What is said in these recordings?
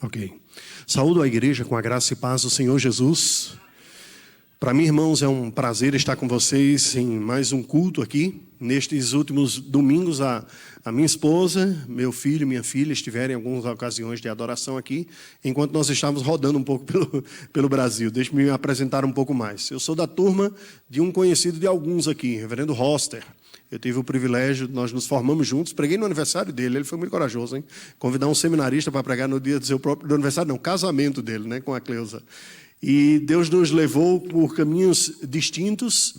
Ok. Saúdo a igreja com a graça e paz do Senhor Jesus. Para mim, irmãos, é um prazer estar com vocês em mais um culto aqui. Nestes últimos domingos, a minha esposa, meu filho e minha filha estiveram em algumas ocasiões de adoração aqui, enquanto nós estávamos rodando um pouco pelo Brasil. Deixe-me me apresentar um pouco mais. Eu sou da turma de um conhecido de alguns aqui, reverendo Hoster. Eu tive o privilégio, nós nos formamos juntos, preguei no aniversário dele, ele foi muito corajoso, hein? Convidar um seminarista para pregar no dia do seu próprio aniversário, não, casamento dele, né, com a Cleusa. E Deus nos levou por caminhos distintos.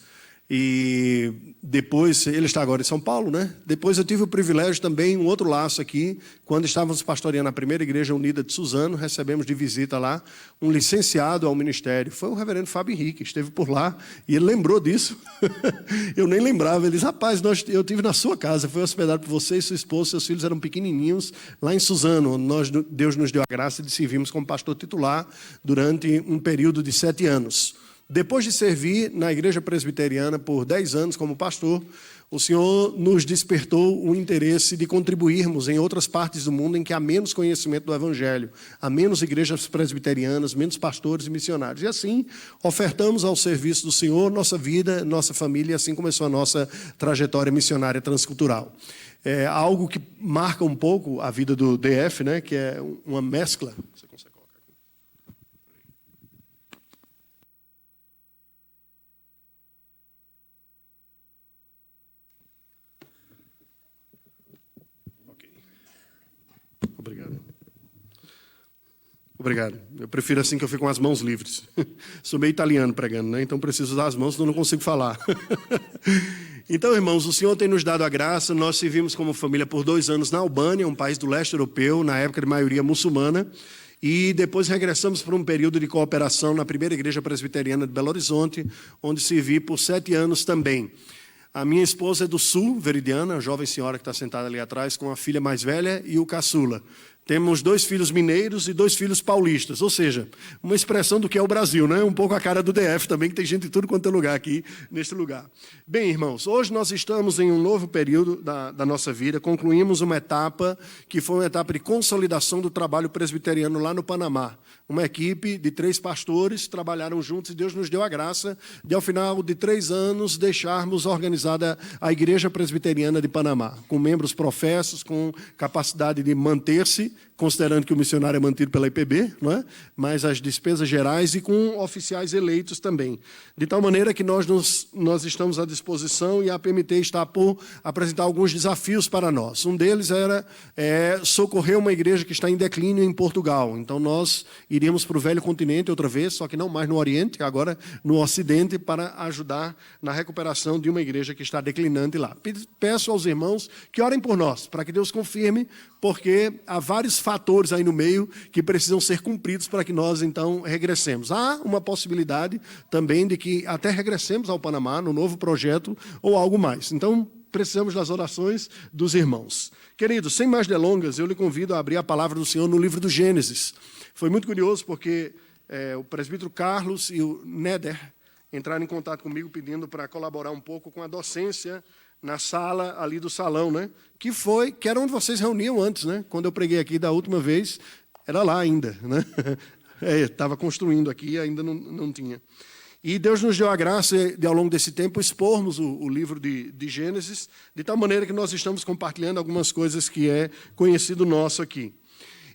E depois, ele está agora em São Paulo, né? Depois eu tive o privilégio também, um outro laço aqui, quando estávamos pastoreando a primeira igreja unida de Suzano, recebemos de visita lá um licenciado ao ministério. Foi o reverendo Fábio Henrique, esteve por lá e ele lembrou disso. Eu nem lembrava. Ele disse, rapaz, eu estive na sua casa, fui hospedado por você e sua esposa, seus filhos eram pequenininhos, lá em Suzano, onde Deus nos deu a graça de servirmos como pastor titular durante um período de 7 anos. Depois de servir na igreja presbiteriana por 10 anos como pastor, o Senhor nos despertou o interesse de contribuirmos em outras partes do mundo em que há menos conhecimento do Evangelho, há menos igrejas presbiterianas, menos pastores e missionários. E assim, ofertamos ao serviço do Senhor nossa vida, nossa família, e assim começou a nossa trajetória missionária transcultural. É algo que marca um pouco a vida do DF, né, que é uma mescla. Você consegue colocar aqui? Obrigado. Eu prefiro assim que eu fico com as mãos livres. Sou meio italiano pregando, né? Então preciso usar as mãos, senão não consigo falar. Então, irmãos, o Senhor tem nos dado a graça. Nós servimos como família por 2 anos na Albânia, um país do leste europeu, na época de maioria muçulmana. E depois regressamos para um período de cooperação na primeira igreja presbiteriana de Belo Horizonte, onde servi por 7 anos também. A minha esposa é do Sul, Veridiana, a jovem senhora que está sentada ali atrás, com a filha mais velha e o caçula. Temos 2 filhos mineiros e 2 filhos paulistas, ou seja, uma expressão do que é o Brasil, né? Um pouco a cara do DF também, que tem gente de tudo quanto é lugar aqui, neste lugar. Bem, irmãos, hoje nós estamos em um novo período da nossa vida, concluímos uma etapa que foi uma etapa de consolidação do trabalho presbiteriano lá no Panamá. Uma equipe de 3 pastores trabalharam juntos e Deus nos deu a graça de, ao final de 3 anos, deixarmos organizada a Igreja Presbiteriana de Panamá, com membros professos, com capacidade de manter-se, considerando que o missionário é mantido pela IPB, não é? Mas as despesas gerais e com oficiais eleitos também. De tal maneira que nós estamos à disposição e a PMT está por apresentar alguns desafios para nós. Um deles era socorrer uma igreja que está em declínio em Portugal. Então nós iríamos para o velho continente outra vez, só que não mais no Oriente, agora no Ocidente, para ajudar na recuperação de uma igreja que está declinante lá. Peço aos irmãos que orem por nós, para que Deus confirme, porque há vários fatores aí no meio que precisam ser cumpridos para que nós, então, regressemos. Há uma possibilidade também de que até regressemos ao Panamá, no novo projeto, ou algo mais. Então, precisamos das orações dos irmãos. Queridos, sem mais delongas, eu lhe convido a abrir a palavra do Senhor no livro do Gênesis. Foi muito curioso porque o presbítero Carlos e o Néder entraram em contato comigo pedindo para colaborar um pouco com a docência na sala ali do salão, né? Que era onde vocês reuniam antes, né? Quando eu preguei aqui da última vez, era lá ainda, né? Estava construindo aqui, ainda não tinha. E Deus nos deu a graça de, ao longo desse tempo, expormos o livro de Gênesis, de tal maneira que nós estamos compartilhando algumas coisas que é conhecido nosso aqui.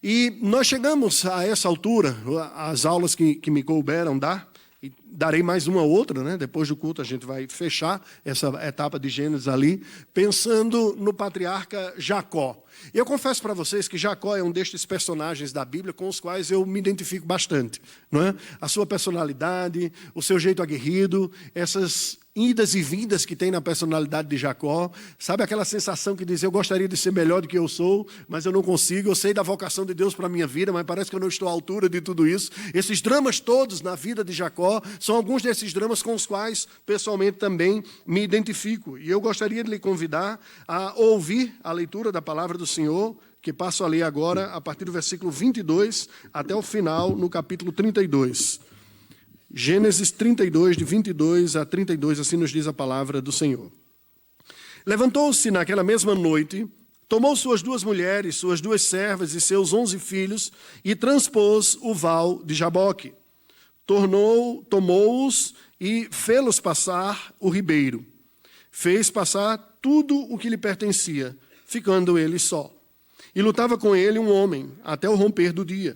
E nós chegamos a essa altura, as aulas que me couberam dar, e darei mais uma outra, né? Depois do culto a gente vai fechar essa etapa de Gênesis ali, pensando no patriarca Jacó. E eu confesso para vocês que Jacó é um destes personagens da Bíblia com os quais eu me identifico bastante, não é? A sua personalidade, o seu jeito aguerrido, essas idas e vindas que tem na personalidade de Jacó, sabe aquela sensação que diz, eu gostaria de ser melhor do que eu sou, mas eu não consigo, eu sei da vocação de Deus para a minha vida, mas parece que eu não estou à altura de tudo isso. Esses dramas todos na vida de Jacó são alguns desses dramas com os quais, pessoalmente, também me identifico. E eu gostaria de lhe convidar a ouvir a leitura da palavra do Senhor, que passo a ler agora, a partir do versículo 22 até o final, no capítulo 32. Gênesis 32, de 22 a 32, assim nos diz a palavra do Senhor. Levantou-se naquela mesma noite Tomou suas 2 mulheres, suas 2 servas e seus 11 filhos e transpôs o val de Jaboque. Tomou-os e fê-los passar o ribeiro. Fez passar tudo o que lhe pertencia, ficando ele só. E lutava com ele um homem, até o romper do dia.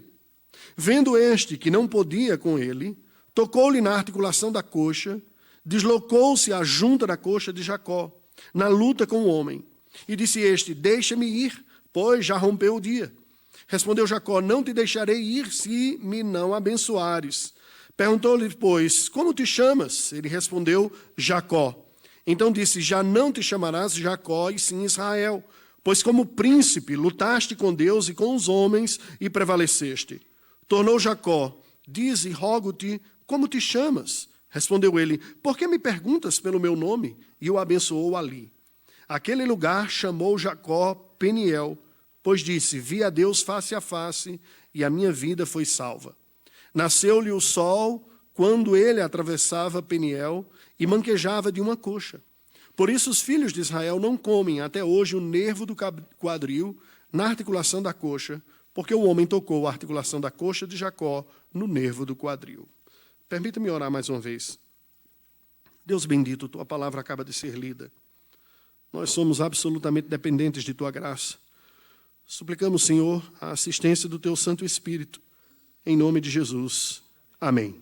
Vendo este que não podia com ele, tocou-lhe na articulação da coxa, deslocou-se a junta da coxa de Jacó, na luta com o homem. E disse este: deixa-me ir, pois já rompeu o dia. Respondeu Jacó: não te deixarei ir se me não abençoares. Perguntou-lhe, pois, como te chamas? Ele respondeu: Jacó. Então disse: já não te chamarás Jacó, e sim Israel, pois como príncipe lutaste com Deus e com os homens e prevaleceste. Tornou Jacó: dize, rogo-te, como te chamas? Respondeu ele: por que me perguntas pelo meu nome? E o abençoou ali. Aquele lugar chamou Jacó Peniel, pois disse: vi a Deus face a face, e a minha vida foi salva. Nasceu-lhe o sol quando ele atravessava Peniel e manquejava de uma coxa. Por isso os filhos de Israel não comem até hoje o nervo do quadril na articulação da coxa, porque o homem tocou a articulação da coxa de Jacó no nervo do quadril. Permita-me orar mais uma vez. Deus bendito, tua palavra acaba de ser lida. Nós somos absolutamente dependentes de tua graça. Suplicamos, Senhor, a assistência do teu Santo Espírito. Em nome de Jesus. Amém.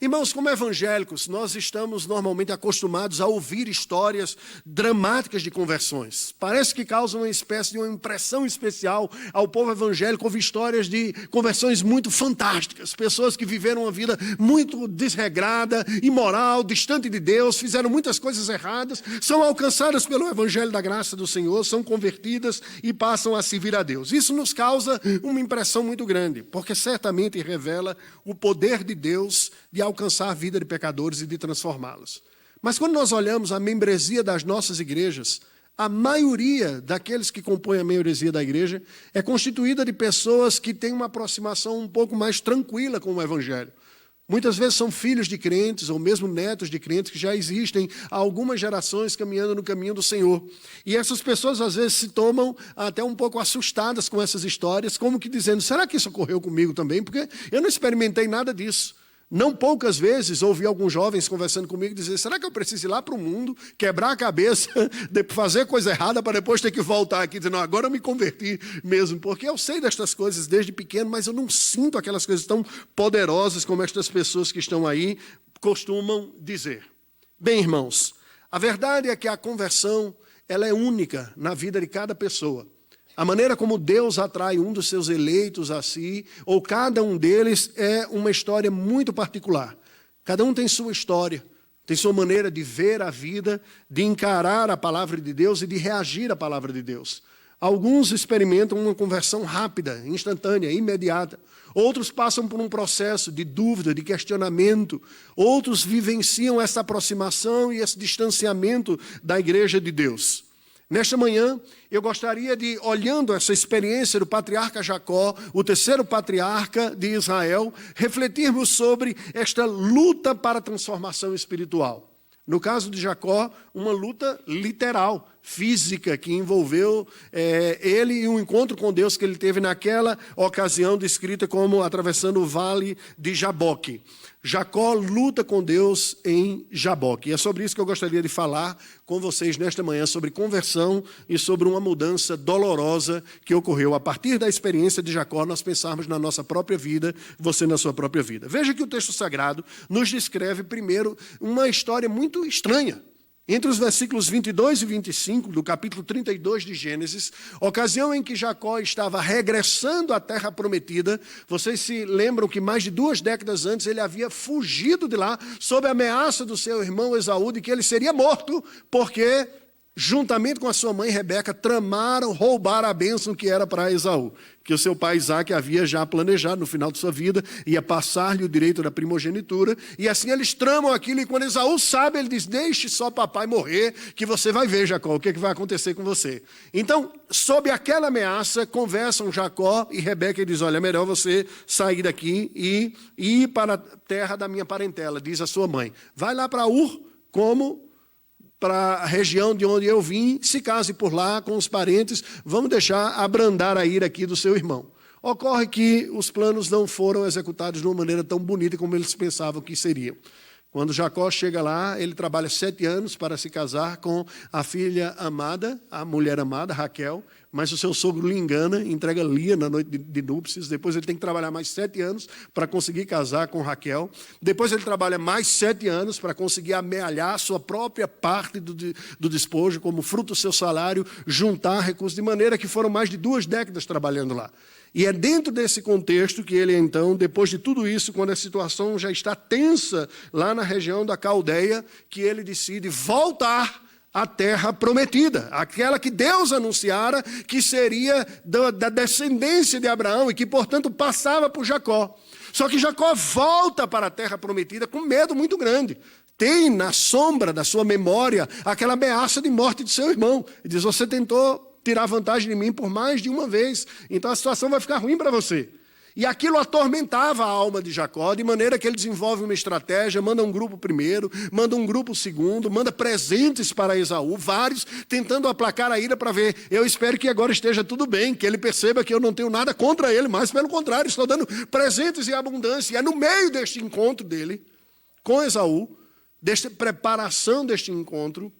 Irmãos, como evangélicos, nós estamos normalmente acostumados a ouvir histórias dramáticas de conversões. Parece que causam uma espécie de uma impressão especial ao povo evangélico ouvir histórias de conversões muito fantásticas. Pessoas que viveram uma vida muito desregrada, imoral, distante de Deus, fizeram muitas coisas erradas, são alcançadas pelo evangelho da graça do Senhor, são convertidas e passam a servir a Deus. Isso nos causa uma impressão muito grande, porque certamente revela o poder de Deus de alcançar a vida de pecadores e de transformá-los. Mas quando nós olhamos a membresia das nossas igrejas, a maioria daqueles que compõem a membresia da igreja é constituída de pessoas que têm uma aproximação um pouco mais tranquila com o evangelho. Muitas vezes são filhos de crentes ou mesmo netos de crentes que já existem há algumas gerações caminhando no caminho do Senhor. E essas pessoas às vezes se tomam até um pouco assustadas com essas histórias, como que dizendo: será que isso ocorreu comigo também? Porque eu não experimentei nada disso. Não poucas vezes ouvi alguns jovens conversando comigo dizer: será que eu preciso ir lá para o mundo, quebrar a cabeça, fazer coisa errada para depois ter que voltar aqui e dizer: não, agora eu me converti mesmo, porque eu sei destas coisas desde pequeno, mas eu não sinto aquelas coisas tão poderosas como estas pessoas que estão aí costumam dizer. Bem, irmãos, a verdade é que a conversão ela é única na vida de cada pessoa. A maneira como Deus atrai um dos seus eleitos a si, ou cada um deles, é uma história muito particular. Cada um tem sua história, tem sua maneira de ver a vida, de encarar a palavra de Deus e de reagir à palavra de Deus. Alguns experimentam uma conversão rápida, instantânea, imediata. Outros passam por um processo de dúvida, de questionamento. Outros vivenciam essa aproximação e esse distanciamento da igreja de Deus. Nesta manhã, eu gostaria de, olhando essa experiência do patriarca Jacó, o terceiro patriarca de Israel, refletirmos sobre esta luta para a transformação espiritual. No caso de Jacó, uma luta literal, física, que envolveu ele e um encontro com Deus que ele teve naquela ocasião, descrita como atravessando o vale de Jaboque. Jacó luta com Deus em Jaboque. E é sobre isso que eu gostaria de falar com vocês nesta manhã, sobre conversão e sobre uma mudança dolorosa que ocorreu. A partir da experiência de Jacó, nós pensarmos na nossa própria vida, você na sua própria vida. Veja que o texto sagrado nos descreve primeiro uma história muito estranha. Entre os versículos 22 e 25 do capítulo 32 de Gênesis, ocasião em que Jacó estava regressando à terra prometida, vocês se lembram que mais de 2 décadas antes ele havia fugido de lá sob a ameaça do seu irmão Esaú de que ele seria morto, porque juntamente com a sua mãe Rebeca tramaram roubar a bênção que era para Esaú, que o seu pai Isaque havia já planejado no final de sua vida, ia passar-lhe o direito da primogenitura, e assim eles tramam aquilo, e quando Esaú sabe, ele diz: deixe só papai morrer, que você vai ver, Jacó, o que vai acontecer com você. Então, sob aquela ameaça, conversam Jacó e Rebeca, e diz: olha, é melhor você sair daqui e ir para a terra da minha parentela, diz a sua mãe. Vai lá para Ur, como para a região de onde eu vim, se case por lá com os parentes, vamos deixar abrandar a ira aqui do seu irmão. Ocorre que os planos não foram executados de uma maneira tão bonita como eles pensavam que seriam. Quando Jacó chega lá, ele trabalha 7 anos para se casar com a filha amada, a mulher amada, Raquel, mas o seu sogro lhe engana, entrega Lia na noite de núpcias. Depois ele tem que trabalhar mais 7 anos para conseguir casar com Raquel. Depois ele trabalha mais 7 anos para conseguir amealhar a sua própria parte do despojo, como fruto do seu salário, juntar recursos, de maneira que foram mais de 2 décadas trabalhando lá. E é dentro desse contexto que ele, então, depois de tudo isso, quando a situação já está tensa lá na região da Caldeia, que ele decide voltar à terra prometida, aquela que Deus anunciara que seria da descendência de Abraão e que, portanto, passava por Jacó. Só que Jacó volta para a terra prometida com medo muito grande. Tem na sombra da sua memória aquela ameaça de morte de seu irmão. Ele diz, você tentou tirar vantagem de mim por mais de uma vez, então a situação vai ficar ruim para você. E aquilo atormentava a alma de Jacó, de maneira que ele desenvolve uma estratégia, manda um grupo primeiro, manda um grupo segundo, manda presentes para Esaú, vários, tentando aplacar a ira para ver, eu espero que agora esteja tudo bem, que ele perceba que eu não tenho nada contra ele, mas pelo contrário, estou dando presentes em abundância. E é no meio deste encontro dele, com Esaú, desta preparação deste encontro,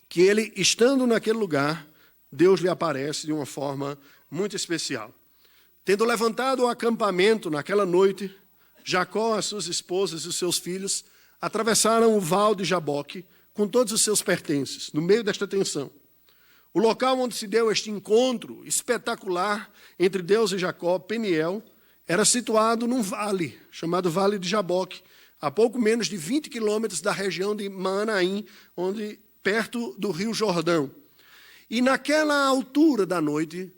que ele, estando naquele lugar, Deus lhe aparece de uma forma muito especial. Tendo levantado o acampamento naquela noite, Jacó, as suas esposas e os seus filhos atravessaram o val de Jaboque com todos os seus pertences, no meio desta tensão. O local onde se deu este encontro espetacular entre Deus e Jacó, Peniel, era situado num vale, chamado Vale de Jaboque, a pouco menos de 20 quilômetros da região de Maanaim, perto do rio Jordão. E naquela altura da noite,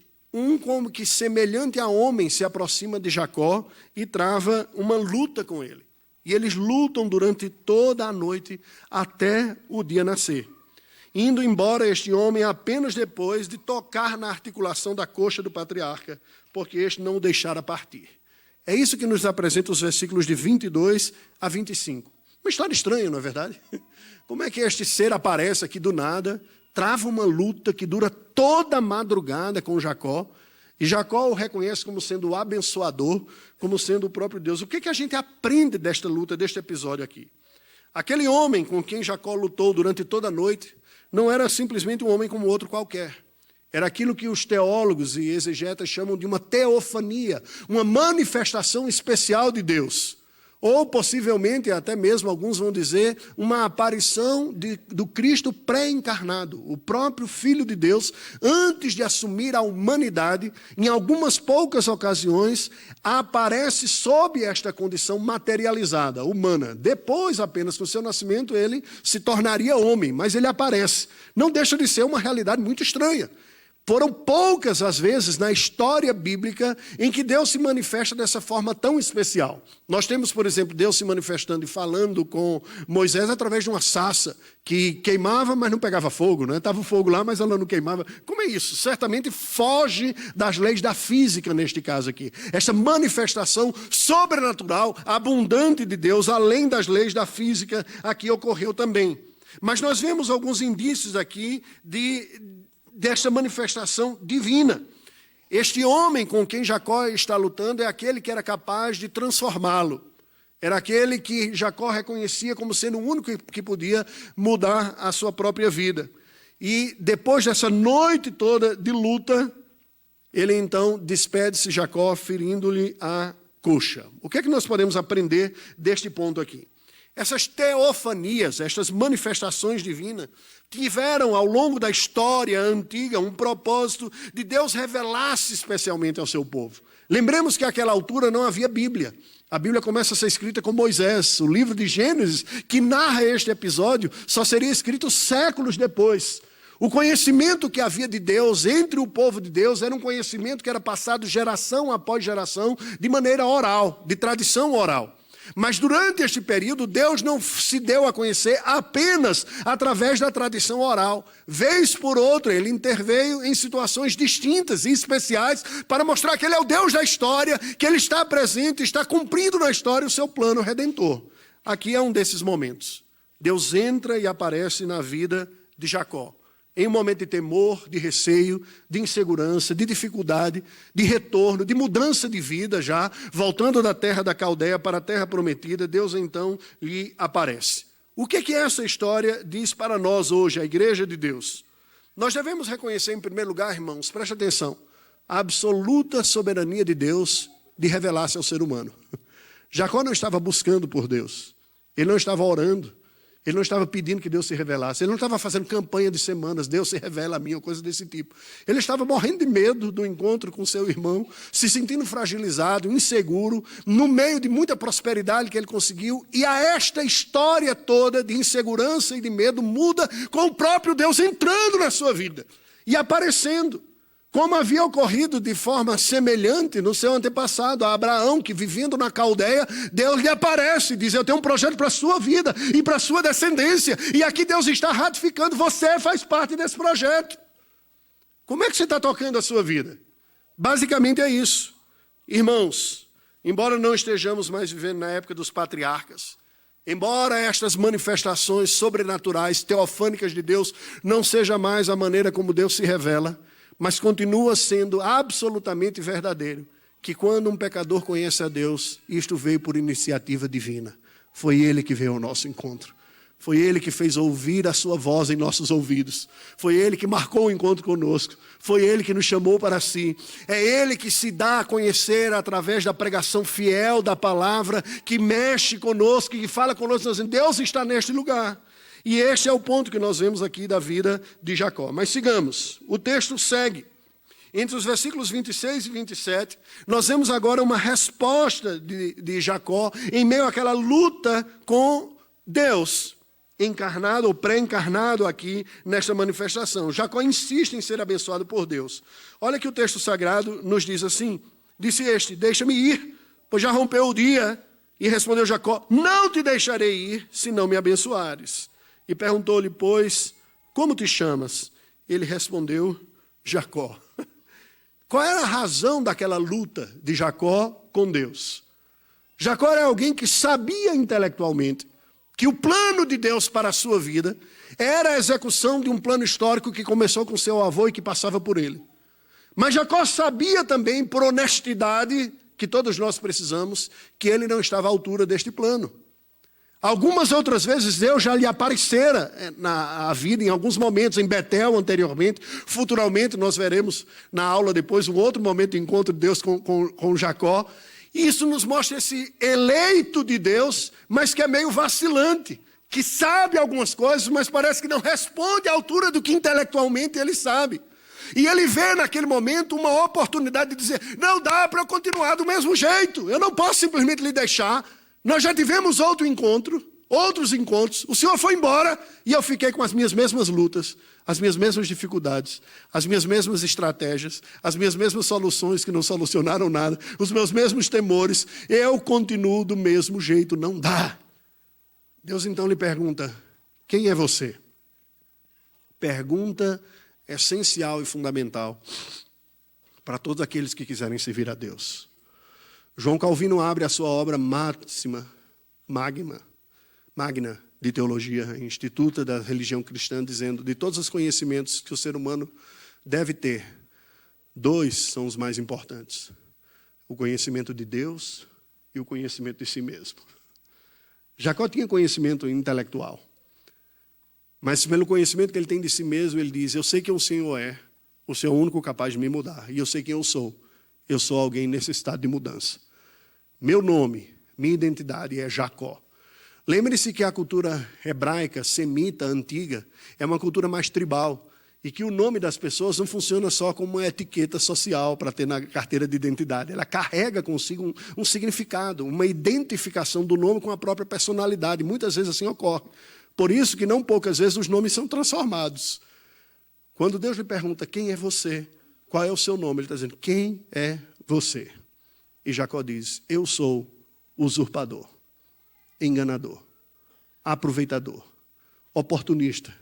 como que semelhante a homem se aproxima de Jacó e trava uma luta com ele. E eles lutam durante toda a noite até o dia nascer. Indo embora este homem apenas depois de tocar na articulação da coxa do patriarca, porque este não o deixara partir. É isso que nos apresenta os versículos de 22 a 25. Uma história estranha, não é verdade? Como é que este ser aparece aqui do nada, trava uma luta que dura toda a madrugada com Jacó, e Jacó o reconhece como sendo o abençoador, como sendo o próprio Deus. O que a gente aprende desta luta, deste episódio aqui? Aquele homem com quem Jacó lutou durante toda a noite não era simplesmente um homem como outro qualquer. Era aquilo que os teólogos e exegetas chamam de uma teofania, uma manifestação especial de Deus. Ou, possivelmente, até mesmo alguns vão dizer, uma aparição do Cristo pré-encarnado, o próprio Filho de Deus, antes de assumir a humanidade, em algumas poucas ocasiões, aparece sob esta condição materializada, humana. Depois, apenas com o seu nascimento, ele se tornaria homem, mas ele aparece. Não deixa de ser uma realidade muito estranha. Foram poucas as vezes na história bíblica em que Deus se manifesta dessa forma tão especial. Nós temos, por exemplo, Deus se manifestando e falando com Moisés através de uma sarça que queimava, mas não pegava fogo, né? Estava o fogo lá, mas ela não queimava. Como é isso? Certamente foge das leis da física neste caso aqui. Esta manifestação sobrenatural, abundante de Deus, além das leis da física, aqui ocorreu também. Mas nós vemos alguns indícios aqui desta manifestação divina. Este homem com quem Jacó está lutando é aquele que era capaz de transformá-lo. Era aquele que Jacó reconhecia como sendo o único que podia mudar a sua própria vida. E depois dessa noite toda de luta, ele então despede-se Jacó, ferindo-lhe a coxa. O que é que nós podemos aprender deste ponto aqui? Essas teofanias, estas manifestações divinas, tiveram ao longo da história antiga um propósito de Deus revelar-se especialmente ao seu povo. Lembremos que àquela altura não havia Bíblia. A Bíblia começa a ser escrita com Moisés. O livro de Gênesis, que narra este episódio, só seria escrito séculos depois. O conhecimento que havia de Deus entre o povo de Deus era um conhecimento que era passado geração após geração de maneira oral, de tradição oral. Mas durante este período, Deus não se deu a conhecer apenas através da tradição oral. Vez por outra, ele interveio em situações distintas e especiais para mostrar que ele é o Deus da história, que ele está presente, está cumprindo na história o seu plano redentor. Aqui é um desses momentos. Deus entra e aparece na vida de Jacó. Em um momento de temor, de receio, de insegurança, de dificuldade, de retorno, de mudança de vida já, voltando da terra da Caldeia para a terra prometida, Deus então lhe aparece. O que essa história diz para nós hoje, a igreja de Deus? Nós devemos reconhecer em primeiro lugar, irmãos, preste atenção, a absoluta soberania de Deus de revelar-se ao ser humano. Jacó não estava buscando por Deus, ele não estava orando, ele não estava pedindo que Deus se revelasse. Ele não estava fazendo campanha de semanas, Deus se revela a mim, ou coisa desse tipo. Ele estava morrendo de medo do encontro com seu irmão, se sentindo fragilizado, inseguro, no meio de muita prosperidade que ele conseguiu. E a esta história toda de insegurança e de medo muda com o próprio Deus entrando na sua vida e aparecendo. Como havia ocorrido de forma semelhante no seu antepassado, a Abraão, que vivendo na Caldeia, Deus lhe aparece e diz, eu tenho um projeto para a sua vida e para a sua descendência. E aqui Deus está ratificando, você faz parte desse projeto. Como é que você está tocando a sua vida? Basicamente é isso. Irmãos, embora não estejamos mais vivendo na época dos patriarcas, embora estas manifestações sobrenaturais, teofânicas de Deus, não seja mais a maneira como Deus se revela, mas continua sendo absolutamente verdadeiro que quando um pecador conhece a Deus, isto veio por iniciativa divina. Foi Ele que veio ao nosso encontro. Foi Ele que fez ouvir a sua voz em nossos ouvidos. Foi Ele que marcou o encontro conosco. Foi Ele que nos chamou para si. É Ele que se dá a conhecer através da pregação fiel da palavra, que mexe conosco, que fala conosco, dizendo, Deus está neste lugar. E este é o ponto que nós vemos aqui da vida de Jacó. Mas sigamos, o texto segue. Entre os versículos 26 e 27, nós vemos agora uma resposta de Jacó em meio àquela luta com Deus, encarnado ou pré-encarnado aqui nesta manifestação. Jacó insiste em ser abençoado por Deus. Olha que o texto sagrado nos diz assim, disse este, deixa-me ir, pois já rompeu o dia. E respondeu Jacó, não te deixarei ir, se não me abençoares. E perguntou-lhe, pois, como te chamas? Ele respondeu, Jacó. Qual era a razão daquela luta de Jacó com Deus? Jacó era alguém que sabia intelectualmente que o plano de Deus para a sua vida era a execução de um plano histórico que começou com seu avô e que passava por ele. Mas Jacó sabia também, por honestidade, que todos nós precisamos, que ele não estava à altura deste plano. Algumas outras vezes Deus já lhe aparecera na vida, em alguns momentos, em Betel anteriormente. Futuramente nós veremos na aula depois um outro momento de encontro de Deus com Jacó. E isso nos mostra esse eleito de Deus, mas que é meio vacilante, que sabe algumas coisas, mas parece que não responde à altura do que intelectualmente ele sabe. E ele vê naquele momento uma oportunidade de dizer, não dá para eu continuar do mesmo jeito, eu não posso simplesmente lhe deixar. Nós já tivemos outros encontros, o Senhor foi embora e eu fiquei com as minhas mesmas lutas, as minhas mesmas dificuldades, as minhas mesmas estratégias, as minhas mesmas soluções que não solucionaram nada, os meus mesmos temores, eu continuo do mesmo jeito, não dá. Deus então lhe pergunta, quem é você? Pergunta essencial e fundamental para todos aqueles que quiserem servir a Deus. João Calvino abre a sua obra magna de teologia, Instituta da Religião Cristã, dizendo, de todos os conhecimentos que o ser humano deve ter, 2 são os mais importantes. O conhecimento de Deus e o conhecimento de si mesmo. Jacó tinha conhecimento intelectual, mas pelo conhecimento que ele tem de si mesmo, ele diz, eu sei quem o Senhor é o único capaz de me mudar, e eu sei quem eu sou alguém necessitado de mudança. Meu nome, minha identidade é Jacó. Lembre-se que a cultura hebraica, semita, antiga, é uma cultura mais tribal e que o nome das pessoas não funciona só como uma etiqueta social para ter na carteira de identidade. Ela carrega consigo um significado, uma identificação do nome com a própria personalidade. Muitas vezes assim ocorre. Por isso que não poucas vezes os nomes são transformados. Quando Deus lhe pergunta quem é você, qual é o seu nome, ele está dizendo, quem é você? E Jacó diz, eu sou usurpador, enganador, aproveitador, oportunista,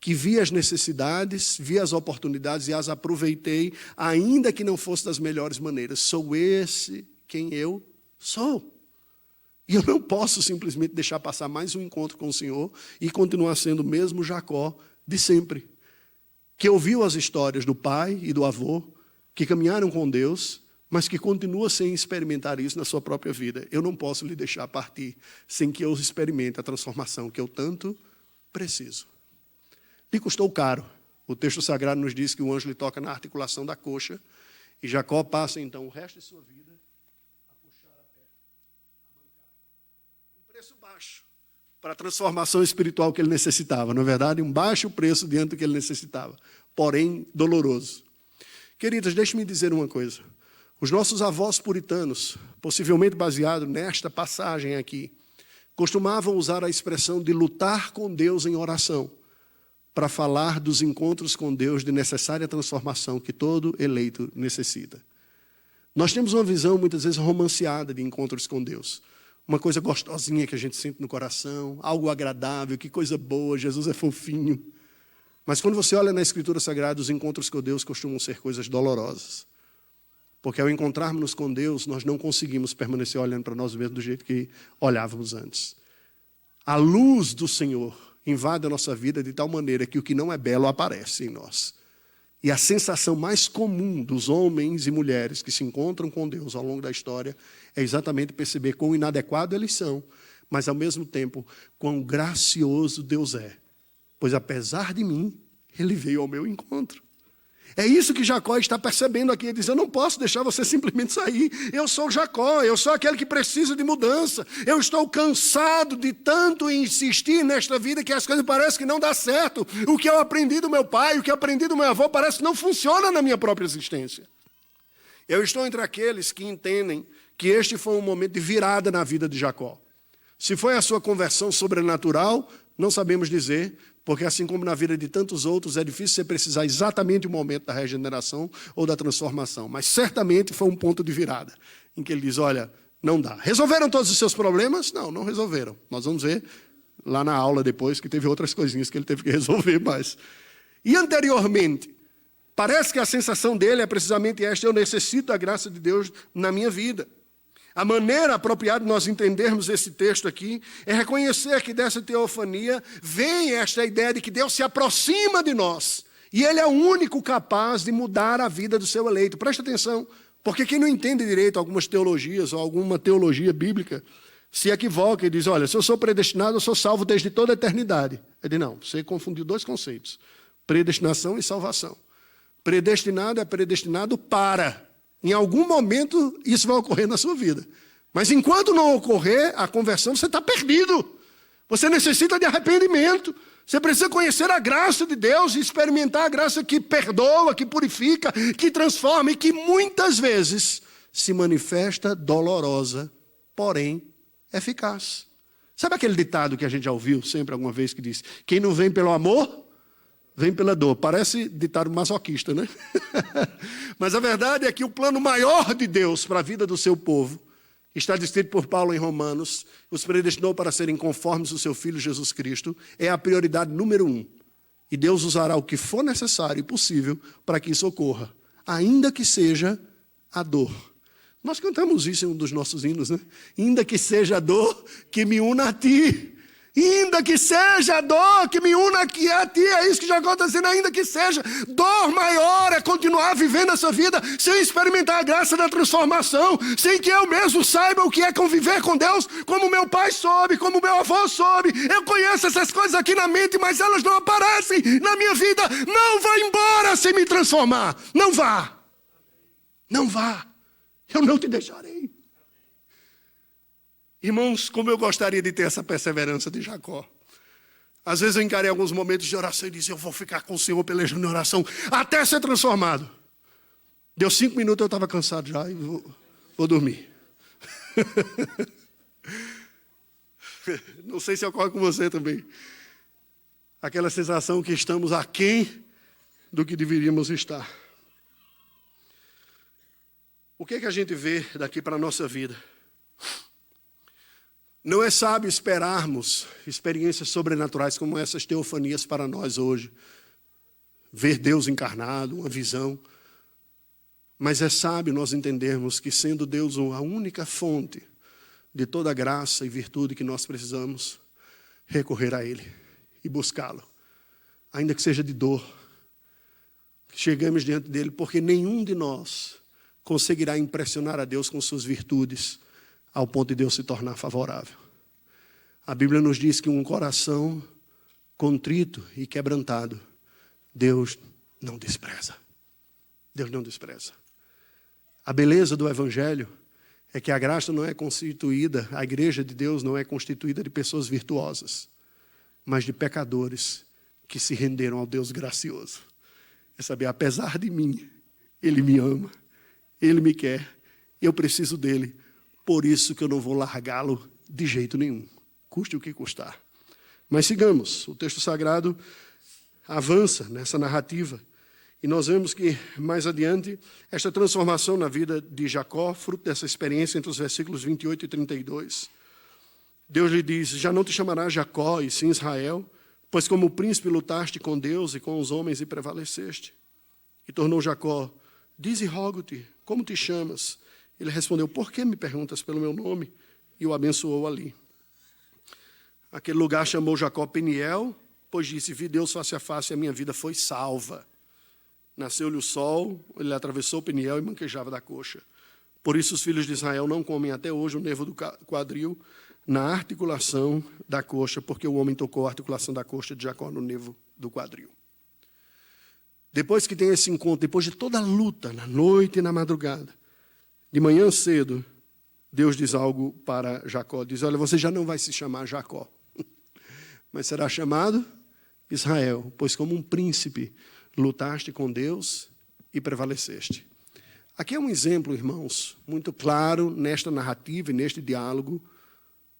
que vi as necessidades, vi as oportunidades e as aproveitei, ainda que não fosse das melhores maneiras. Sou esse quem eu sou. E eu não posso simplesmente deixar passar mais um encontro com o Senhor e continuar sendo o mesmo Jacó de sempre, que ouviu as histórias do pai e do avô, que caminharam com Deus, mas que continua sem experimentar isso na sua própria vida. Eu não posso lhe deixar partir sem que eu experimente a transformação que eu tanto preciso. Lhe custou caro. O texto sagrado nos diz que o anjo lhe toca na articulação da coxa, e Jacó passa então o resto de sua vida a puxar a perna, a mancar. Um preço baixo para a transformação espiritual que ele necessitava. Na verdade, um baixo preço diante do que ele necessitava, porém doloroso. Queridas, deixe-me dizer uma coisa. Os nossos avós puritanos, possivelmente baseado nesta passagem aqui, costumavam usar a expressão de lutar com Deus em oração, para falar dos encontros com Deus de necessária transformação que todo eleito necessita. Nós temos uma visão, muitas vezes, romanceada de encontros com Deus. Uma coisa gostosinha que a gente sente no coração, algo agradável, que coisa boa, Jesus é fofinho. Mas quando você olha na Escritura Sagrada, os encontros com Deus costumam ser coisas dolorosas. Porque ao encontrarmos com Deus, nós não conseguimos permanecer olhando para nós mesmos do jeito que olhávamos antes. A luz do Senhor invade a nossa vida de tal maneira que o que não é belo aparece em nós. E a sensação mais comum dos homens e mulheres que se encontram com Deus ao longo da história é exatamente perceber quão inadequado eles são, mas ao mesmo tempo quão gracioso Deus é. Pois apesar de mim, Ele veio ao meu encontro. É isso que Jacó está percebendo aqui. Ele diz, eu não posso deixar você simplesmente sair. Eu sou Jacó, eu sou aquele que precisa de mudança. Eu estou cansado de tanto insistir nesta vida que as coisas parecem que não dão certo. O que eu aprendi do meu pai, o que eu aprendi do meu avô, parece que não funciona na minha própria existência. Eu estou entre aqueles que entendem que este foi um momento de virada na vida de Jacó. Se foi a sua conversão sobrenatural, não sabemos dizer, porque assim como na vida de tantos outros, é difícil você precisar exatamente o momento da regeneração ou da transformação. Mas certamente foi um ponto de virada, em que ele diz, olha, não dá. Resolveram todos os seus problemas? Não, não resolveram. Nós vamos ver lá na aula depois que teve outras coisinhas que ele teve que resolver mais. E anteriormente, parece que a sensação dele é precisamente esta, eu necessito da graça de Deus na minha vida. A maneira apropriada de nós entendermos esse texto aqui é reconhecer que dessa teofania vem esta ideia de que Deus se aproxima de nós. E Ele é o único capaz de mudar a vida do seu eleito. Presta atenção, porque quem não entende direito algumas teologias ou alguma teologia bíblica se equivoca e diz, olha, se eu sou predestinado, eu sou salvo desde toda a eternidade. Ele diz, não, você confundiu dois conceitos, predestinação e salvação. Predestinado é predestinado para... Em algum momento isso vai ocorrer na sua vida. Mas enquanto não ocorrer a conversão, você está perdido. Você necessita de arrependimento. Você precisa conhecer a graça de Deus e experimentar a graça que perdoa, que purifica, que transforma e que muitas vezes se manifesta dolorosa, porém eficaz. Sabe aquele ditado que a gente já ouviu sempre alguma vez que diz, quem não vem pelo amor... vem pela dor. Parece ditado masoquista, né? Mas a verdade é que o plano maior de Deus para a vida do seu povo, está descrito por Paulo em Romanos, os predestinou para serem conformes ao seu Filho Jesus Cristo, é a prioridade número 1. E Deus usará o que for necessário e possível para que isso ocorra, ainda que seja a dor. Nós cantamos isso em um dos nossos hinos, né? Ainda que seja a dor que me una a ti. Ainda que seja a dor que me una aqui a ti, é isso que Jacó está dizendo, ainda que seja dor maior é continuar vivendo essa vida sem experimentar a graça da transformação, sem que eu mesmo saiba o que é conviver com Deus, como meu pai soube, como meu avô soube. Eu conheço essas coisas aqui na mente, mas elas não aparecem na minha vida. Não vá embora sem me transformar. Não vá. Não vá. Eu não te deixarei. Irmãos, como eu gostaria de ter essa perseverança de Jacó. Às vezes eu encarei alguns momentos de oração e disse, eu vou ficar com o Senhor pelejando em oração até ser transformado. Deu 5 minutos, eu estava cansado já e vou dormir. Não sei se ocorre com você também. Aquela sensação que estamos aquém do que deveríamos estar. O que é que a gente vê daqui para a nossa vida? Não é sábio esperarmos experiências sobrenaturais como essas teofanias para nós hoje. Ver Deus encarnado, uma visão. Mas é sábio nós entendermos que sendo Deus a única fonte de toda a graça e virtude que nós precisamos, recorrer a Ele e buscá-lo, ainda que seja de dor. Chegamos diante dele, porque nenhum de nós conseguirá impressionar a Deus com suas virtudes, ao ponto de Deus se tornar favorável. A Bíblia nos diz que um coração contrito e quebrantado, Deus não despreza. Deus não despreza. A beleza do Evangelho é que a graça não é constituída, a igreja de Deus não é constituída de pessoas virtuosas, mas de pecadores que se renderam ao Deus gracioso. É saber, apesar de mim, Ele me ama, Ele me quer, eu preciso dEle, por isso que eu não vou largá-lo de jeito nenhum, custe o que custar. Mas sigamos, o texto sagrado avança nessa narrativa, e nós vemos que, mais adiante, esta transformação na vida de Jacó, fruto dessa experiência entre os versículos 28 e 32. Deus lhe diz, já não te chamarás Jacó, e sim Israel, pois como príncipe lutaste com Deus e com os homens e prevaleceste. E tornou Jacó, dize, rogo-te, como te chamas? Ele respondeu, por que me perguntas pelo meu nome? E o abençoou ali. Aquele lugar chamou Jacó Peniel, pois disse, vi Deus face a face e a minha vida foi salva. Nasceu-lhe o sol, ele atravessou Peniel e manquejava da coxa. Por isso os filhos de Israel não comem até hoje o nervo do quadril na articulação da coxa, porque o homem tocou a articulação da coxa de Jacó no nervo do quadril. Depois que tem esse encontro, depois de toda a luta, na noite e na madrugada, de manhã cedo, Deus diz algo para Jacó. Diz, olha, você já não vai se chamar Jacó, mas será chamado Israel, pois como um príncipe lutaste com Deus e prevaleceste. Aqui é um exemplo, irmãos, muito claro nesta narrativa e neste diálogo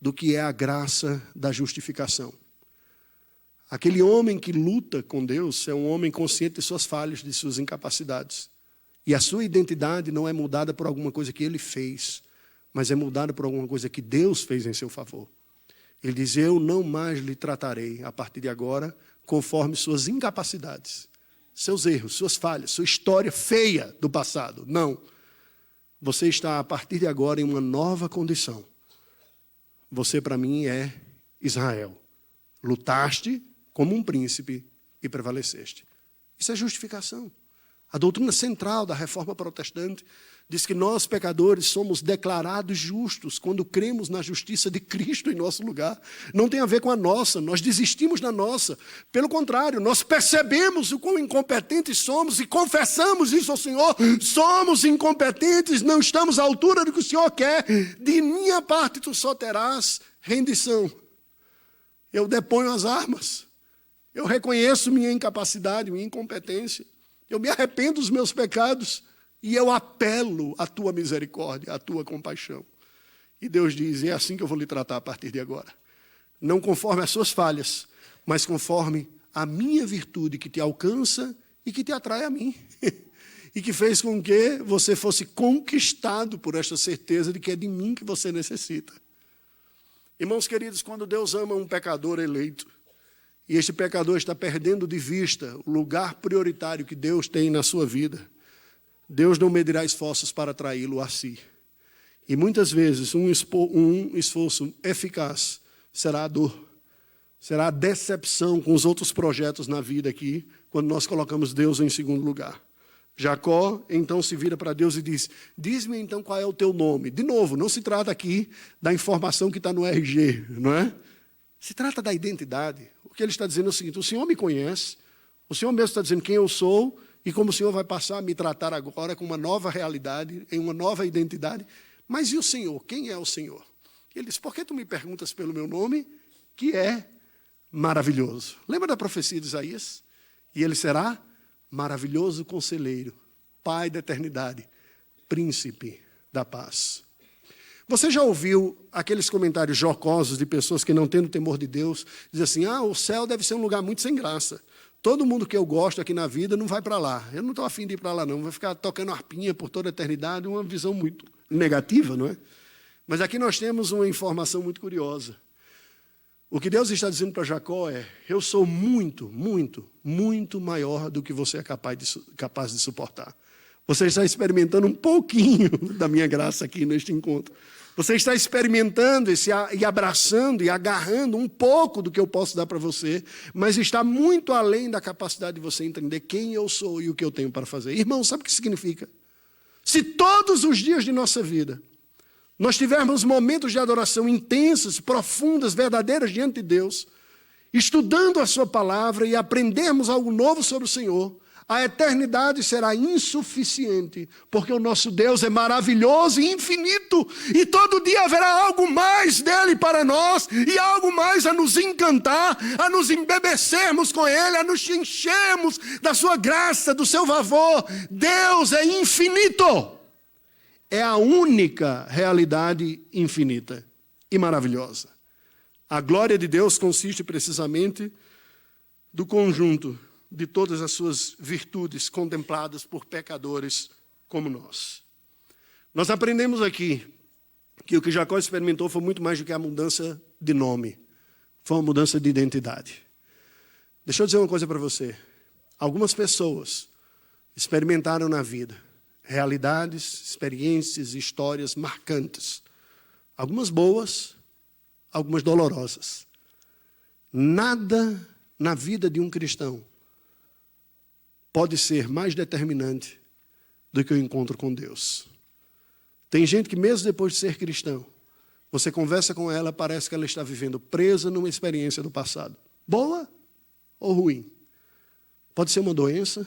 do que é a graça da justificação. Aquele homem que luta com Deus é um homem consciente de suas falhas, de suas incapacidades. E a sua identidade não é mudada por alguma coisa que ele fez, mas é mudada por alguma coisa que Deus fez em seu favor. Ele diz, eu não mais lhe tratarei, a partir de agora, conforme suas incapacidades, seus erros, suas falhas, sua história feia do passado. Não. Você está, a partir de agora, em uma nova condição. Você, para mim, é Israel. Lutaste como um príncipe e prevaleceste. Isso é justificação. A doutrina central da reforma protestante diz que nós, pecadores, somos declarados justos quando cremos na justiça de Cristo em nosso lugar. Não tem a ver com a nossa, nós desistimos da nossa. Pelo contrário, nós percebemos o quão incompetentes somos e confessamos isso ao Senhor. Somos incompetentes, não estamos à altura do que o Senhor quer. De minha parte, tu só terás rendição. Eu deponho as armas. Eu reconheço minha incapacidade, minha incompetência. Eu me arrependo dos meus pecados e eu apelo à tua misericórdia, à tua compaixão. E Deus diz, é assim que eu vou lhe tratar a partir de agora. Não conforme as suas falhas, mas conforme a minha virtude que te alcança e que te atrai a mim. E que fez com que você fosse conquistado por esta certeza de que é de mim que você necessita. Irmãos queridos, quando Deus ama um pecador eleito, e este pecador está perdendo de vista o lugar prioritário que Deus tem na sua vida, Deus não medirá esforços para atraí-lo a si. E muitas vezes um esforço eficaz será a dor, será a decepção com os outros projetos na vida aqui, quando nós colocamos Deus em segundo lugar. Jacó então se vira para Deus e diz, diz-me então qual é o teu nome. De novo, não se trata aqui da informação que está no RG, não é? Se trata da identidade. O que ele está dizendo é o seguinte, o Senhor me conhece, o Senhor mesmo está dizendo quem eu sou e como o Senhor vai passar a me tratar agora com uma nova realidade, em uma nova identidade. Mas e o Senhor? Quem é o Senhor? Ele diz, por que tu me perguntas pelo meu nome, que é maravilhoso? Lembra da profecia de Isaías? E ele será maravilhoso conselheiro, Pai da eternidade, príncipe da paz. Você já ouviu aqueles comentários jocosos de pessoas que não tendo temor de Deus, dizem assim, o céu deve ser um lugar muito sem graça. Todo mundo que eu gosto aqui na vida não vai para lá. Eu não estou afim de ir para lá, não. Vai ficar tocando harpinha por toda a eternidade, uma visão muito negativa, não é? Mas aqui nós temos uma informação muito curiosa. O que Deus está dizendo para Jacó é, eu sou muito, muito, muito maior do que você é capaz de suportar. Você está experimentando um pouquinho da minha graça aqui neste encontro. Você está experimentando e abraçando e agarrando um pouco do que eu posso dar para você, mas está muito além da capacidade de você entender quem eu sou e o que eu tenho para fazer. Irmão, sabe o que significa? Se todos os dias de nossa vida nós tivermos momentos de adoração intensos, profundas, verdadeiras diante de Deus, estudando a sua palavra e aprendermos algo novo sobre o Senhor, a eternidade será insuficiente, porque o nosso Deus é maravilhoso e infinito, e todo dia haverá algo mais dele para nós, e algo mais a nos encantar, a nos embebecermos com ele, a nos enchermos da sua graça, do seu favor. Deus é infinito. É a única realidade infinita e maravilhosa. A glória de Deus consiste precisamente do conjunto de todas as suas virtudes contempladas por pecadores como nós. Nós aprendemos aqui que o que Jacó experimentou foi muito mais do que a mudança de nome. Foi uma mudança de identidade. Deixa eu dizer uma coisa para você. Algumas pessoas experimentaram na vida realidades, experiências, histórias marcantes. Algumas boas, algumas dolorosas. Nada na vida de um cristão pode ser mais determinante do que o encontro com Deus. Tem gente que mesmo depois de ser cristão, você conversa com ela, parece que ela está vivendo presa numa experiência do passado. Boa ou ruim? Pode ser uma doença,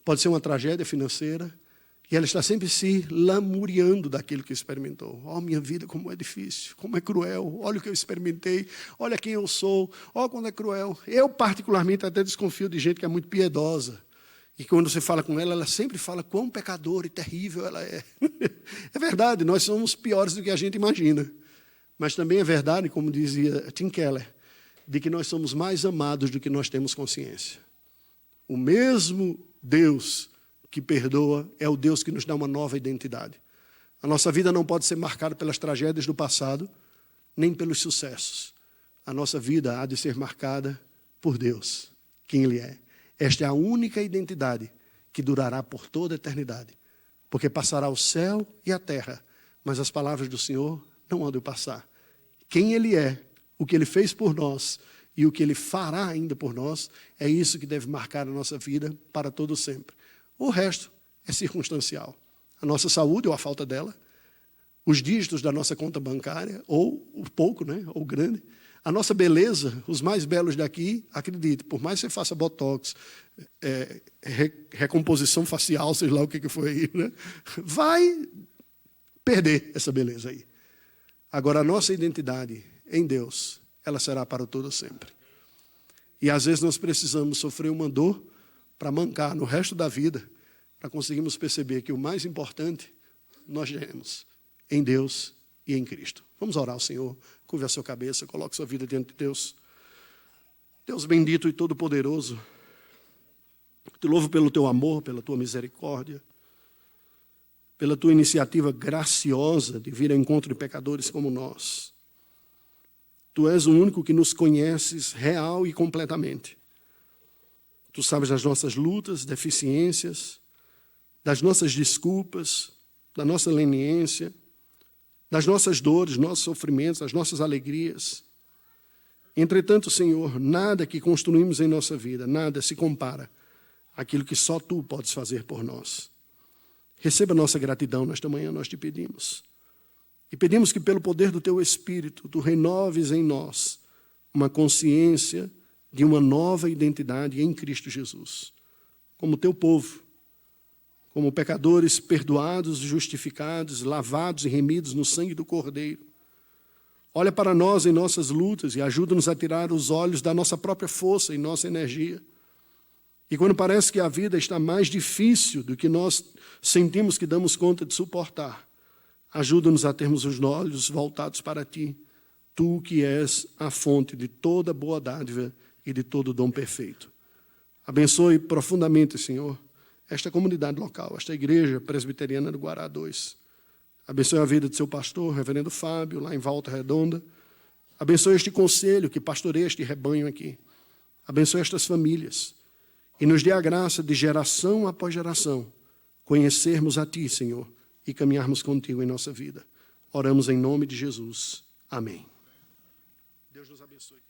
pode ser uma tragédia financeira, e ela está sempre se lamuriando daquilo que experimentou. Oh, minha vida, como é difícil, como é cruel. Olha o que eu experimentei, olha quem eu sou, olha como é cruel. Eu, particularmente, até desconfio de gente que é muito piedosa. E quando você fala com ela, ela sempre fala quão pecadora e terrível ela é. É verdade, nós somos piores do que a gente imagina. Mas também é verdade, como dizia Tim Keller, de que nós somos mais amados do que nós temos consciência. O mesmo Deus que perdoa é o Deus que nos dá uma nova identidade. A nossa vida não pode ser marcada pelas tragédias do passado, nem pelos sucessos. A nossa vida há de ser marcada por Deus, quem Ele é. Esta é a única identidade que durará por toda a eternidade, porque passará o céu e a terra, mas as palavras do Senhor não hão de passar. Quem Ele é, o que Ele fez por nós e o que Ele fará ainda por nós, é isso que deve marcar a nossa vida para todo sempre. O resto é circunstancial. A nossa saúde ou a falta dela, os dígitos da nossa conta bancária, ou o pouco, né, ou o grande, a nossa beleza, os mais belos daqui, acredite, por mais que você faça botox, recomposição facial, sei lá o que foi aí, né, vai perder essa beleza aí. Agora, a nossa identidade em Deus, ela será para todo sempre. E às vezes nós precisamos sofrer uma dor para mancar no resto da vida, para conseguirmos perceber que o mais importante nós temos em Deus e em Cristo. Vamos orar ao Senhor, curve a sua cabeça, coloque sua vida diante de Deus. Deus bendito e todo-poderoso, te louvo pelo teu amor, pela tua misericórdia, pela tua iniciativa graciosa de vir ao encontro de pecadores como nós. Tu és o único que nos conheces real e completamente. Tu sabes das nossas lutas, deficiências, das nossas desculpas, da nossa leniência, das nossas dores, nossos sofrimentos, das nossas alegrias. Entretanto, Senhor, nada que construímos em nossa vida, nada se compara àquilo que só Tu podes fazer por nós. Receba nossa gratidão nesta manhã, nós te pedimos. E pedimos que pelo poder do Teu Espírito, Tu renoves em nós uma consciência de uma nova identidade em Cristo Jesus. Como Teu povo, como pecadores perdoados, justificados, lavados e remidos no sangue do Cordeiro. Olha para nós em nossas lutas e ajuda-nos a tirar os olhos da nossa própria força e nossa energia. E quando parece que a vida está mais difícil do que nós sentimos que damos conta de suportar, ajuda-nos a termos os olhos voltados para Ti, Tu que és a fonte de toda boa dádiva e de todo dom perfeito. Abençoe profundamente, Senhor, esta comunidade local, esta igreja presbiteriana do Guará 2. Abençoe a vida de seu pastor, reverendo Fábio, lá em Volta Redonda. Abençoe este conselho que pastoreia este rebanho aqui. Abençoe estas famílias. E nos dê a graça de geração após geração conhecermos a Ti, Senhor, e caminharmos contigo em nossa vida. Oramos em nome de Jesus. Amém. Deus nos abençoe.